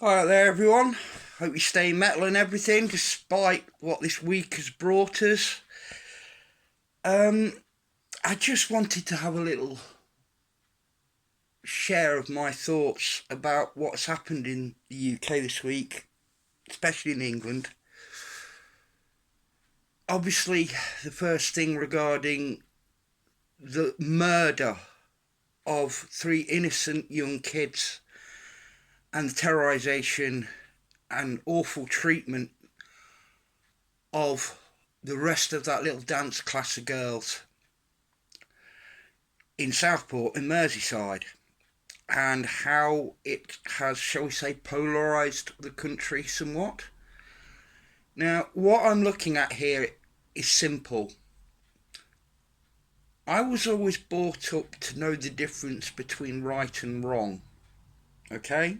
Alright there everyone, hope you stay metal and everything despite what this week has brought us. I just wanted to have a little share of my thoughts about what's happened in the UK this week, especially in England. Obviously, the first thing regarding the murder of three innocent young kids and the terrorisation and awful treatment of the rest of that little dance class of girls in Southport in Merseyside, and how it has, shall we say, polarised the country somewhat. Now, what I'm looking at here is simple. I was always brought up to know the difference between right and wrong, okay?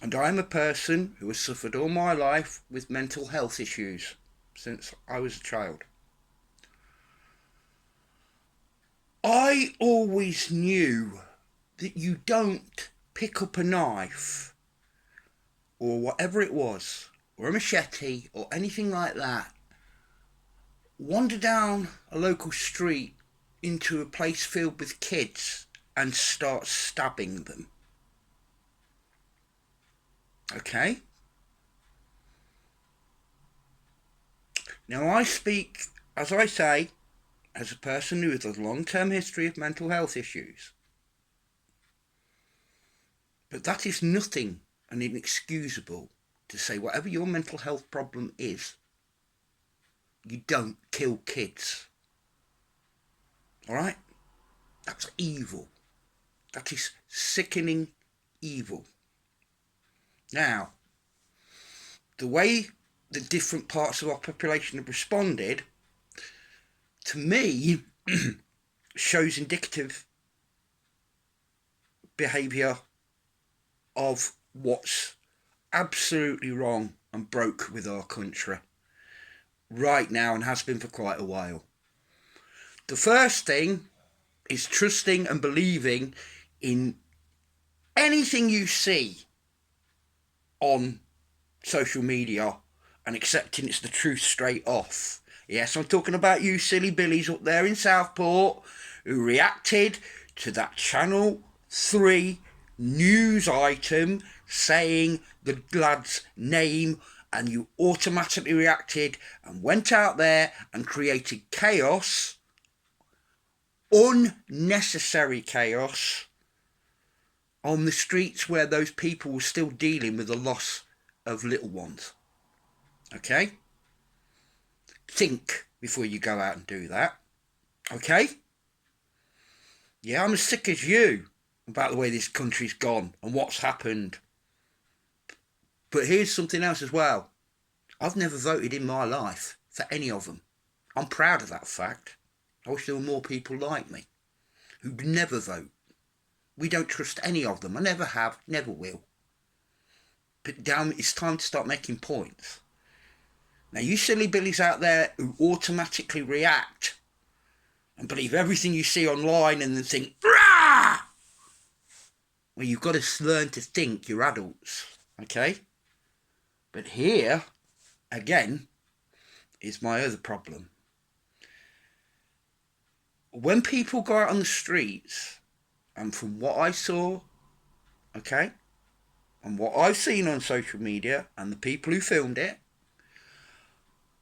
And I'm a person who has suffered all my life with mental health issues since I was a child. I always knew that you don't pick up a knife or whatever it was, or a machete or anything like that, wander down a local street into a place filled with kids and start stabbing them. Okay? Now I speak, as I say, as a person who has a long-term history of mental health issues. But that is nothing and inexcusable to say whatever your mental health problem is, you don't kill kids. Alright? That's evil. That is sickening evil. Now, the way the different parts of our population have responded, to me, shows indicative behaviour of what's absolutely wrong and broke with our country right now, and has been for quite a while. The first thing is trusting and believing in anything you see on social media and accepting it's the truth straight off. Yes, I'm talking about you silly billies up there in Southport who reacted to that Channel 3 news item saying the lad's name, and you automatically reacted and went out there and created chaos, unnecessary chaos, on the streets where those people were still dealing with the loss of little ones. Okay? Think before you go out and do that. Okay? Yeah, I'm as sick as you about the way this country's gone and what's happened. But here's something else as well. I've never voted in my life for any of them. I'm proud of that fact. I wish there were more people like me who never vote. We don't trust any of them. I never have, never will. But damn, it's time to start making points. Now, you silly billies out there who automatically react and believe everything you see online and then think, rah! Well, you've got to learn to think. You're adults, okay? But here, again, is my other problem. When people go out on the streets, and from what I saw, okay, and what I've seen on social media, and the people who filmed it,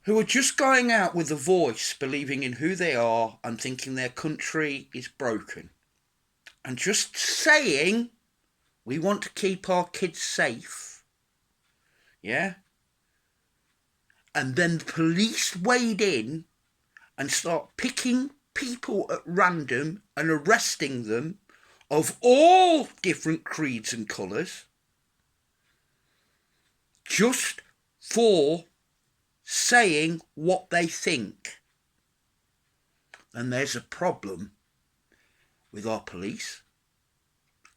who are just going out with a voice, believing in who they are and thinking their country is broken, and just saying, we want to keep our kids safe, yeah? And then the police wade in and start picking people at random and arresting them of all different creeds and colours, just for saying what they think. And there's a problem with our police,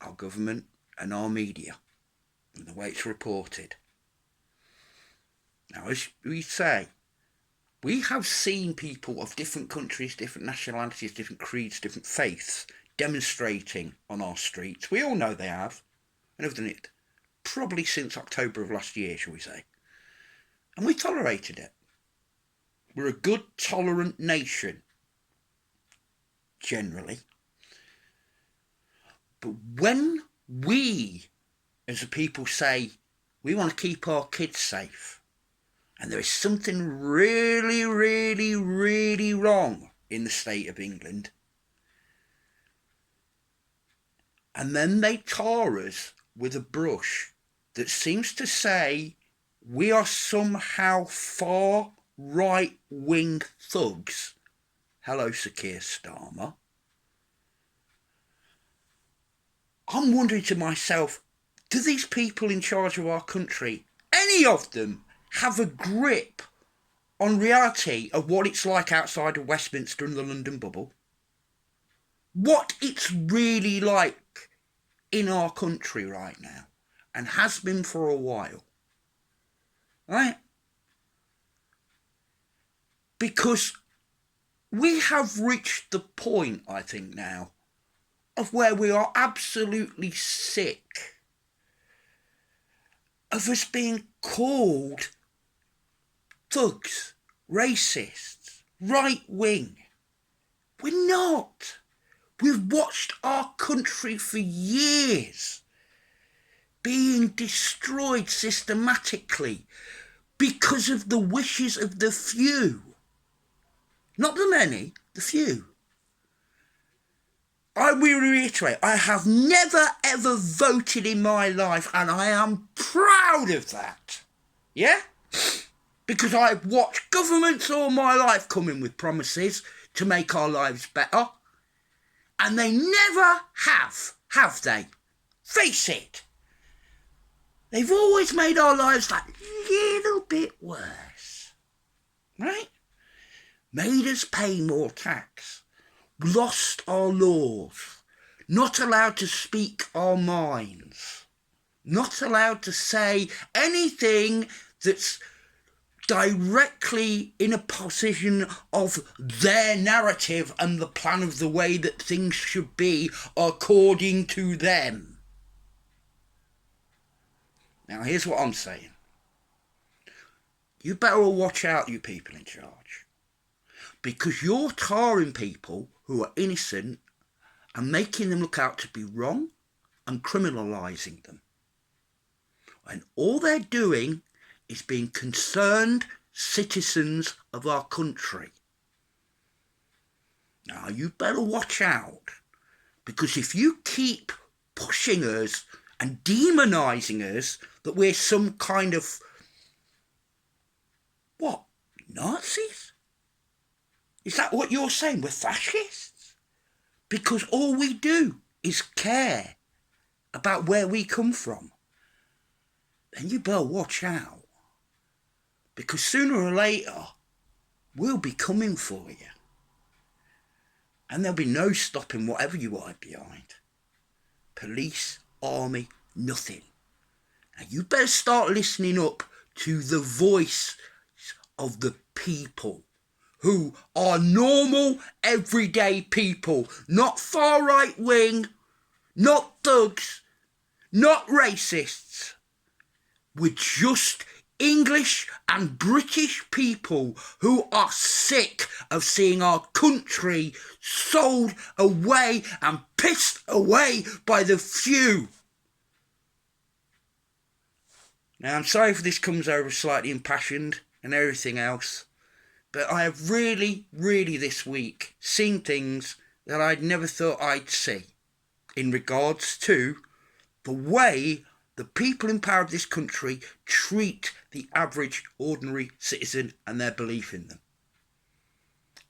our government and our media and the way it's reported. Now, as we say, we have seen people of different countries, different nationalities, different creeds, different faiths demonstrating on our streets. We all know they have, and have done it probably since October of last year, shall we say. And we tolerated it. We're a good, tolerant nation, generally. But when we, as a people, say we want to keep our kids safe, and there is something really, really, really wrong in the state of England, and then they tar us with a brush that seems to say we are somehow far right-wing thugs. Hello, Sir Keir Starmer. I'm wondering to myself, do these people in charge of our country, any of them, have a grip on reality of what it's like outside of Westminster and the London bubble? What it's really like in our country right now, and has been for a while. Right? Because we have reached the point, I think now, of where we are absolutely sick of us being called thugs, racists, right-wing. We're not. We've watched our country for years being destroyed systematically because of the wishes of the few. Not the many, the few. I will reiterate, I have never ever voted in my life, and I am proud of that. Yeah? Because I've watched governments all my life come in with promises to make our lives better, and they never have they? Face it. They've always made our lives that little bit worse. Right? Made us pay more tax. Lost our laws. Not allowed to speak our minds. Not allowed to say anything that's directly in a position of their narrative and the plan of the way that things should be according to them. Now here's what I'm saying. You better all watch out, you people in charge. Because you're tarring people who are innocent and making them look out to be wrong and criminalising them. And all they're doing is being concerned citizens of our country. Now, you better watch out, because if you keep pushing us and demonising us that we're some kind of, what, Nazis? Is that what you're saying? We're fascists? Because all we do is care about where we come from. Then you better watch out. Because sooner or later, we'll be coming for you. And there'll be no stopping whatever you hide behind. Police, army, nothing. Now you better start listening up to the voice of the people, who are normal, everyday people. Not far right wing, not thugs, not racists. We're just English and British people who are sick of seeing our country sold away and pissed away by the few. Now, I'm sorry if this comes over slightly impassioned and everything else, but I have really, really this week seen things that I'd never thought I'd see in regards to the way the people in power of this country treat the average ordinary citizen and their belief in them.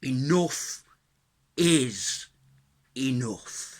Enough is enough.